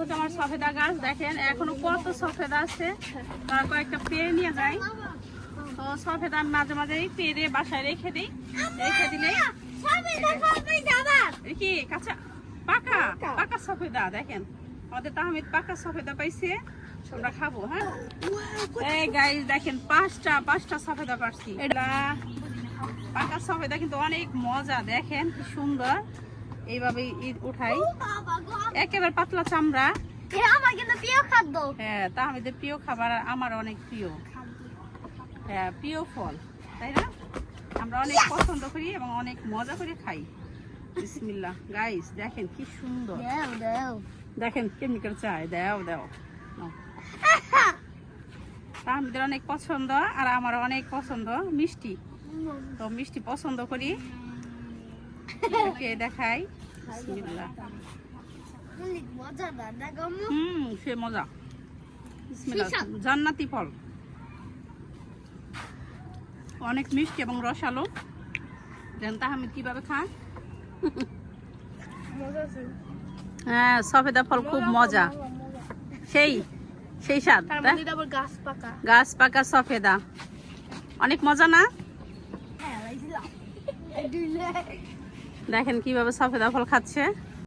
হচ্ছে আমার সফেদা গাছ। দেখেন এখনো কত সফেদা আছে, তারা কয়েকটা পেরে নিয়ে যায়। তো সফেদা মাঝে মাঝেই পেরে বাসায় রেখে দিই, রেখে দিলে কি কাঁচা পাকা পাকা সফেদা। দেখেন আমাদের তাহমিদ পাকা সফেদা পাইছে, আমরা খাবো। হ্যাঁ এই গাইস দেখেন পাঁচটা সফেদা পাচ্ছি। এটা পাকা সফেদা কিন্তু অনেক মজা, দেখেন কি সুন্দর। এইভাবে উঠাই, একেবারে পাতলা চামড়া। আমার কিন্তু প্রিয় খাদ্য। হ্যাঁ তাহমিদের প্রিয় খাবার, আমার অনেক প্রিয়। হ্যাঁ প্রিয় ফল, তাই না? আমরা অনেক পছন্দ করি এবং অনেক মজা করে খাই। বিসমিল্লাহ গাইস, দেখেন কি সুন্দর। দেখেন কেমিক্যাল চাই, দাও দাও। তাহমিদের অনেক পছন্দ আর আমার অনেক পছন্দ মিষ্টি, তো মিষ্টি পছন্দ করি। ওকে দেখাই, বিসমিল্লাহ। সে মজা। বিসমিল্লাহ, জান্নাতি ফল, অনেক মিষ্টি এবং রসালো। জান তাহমিদ কিভাবে খান? হ্যাঁ সফেদা ফল খুব মজা, সেই সেই স্বাদ। গাছ পাকা সফেদা অনেক মজা না? দেখেন কিভাবে সফেদা ফল খাচ্ছে।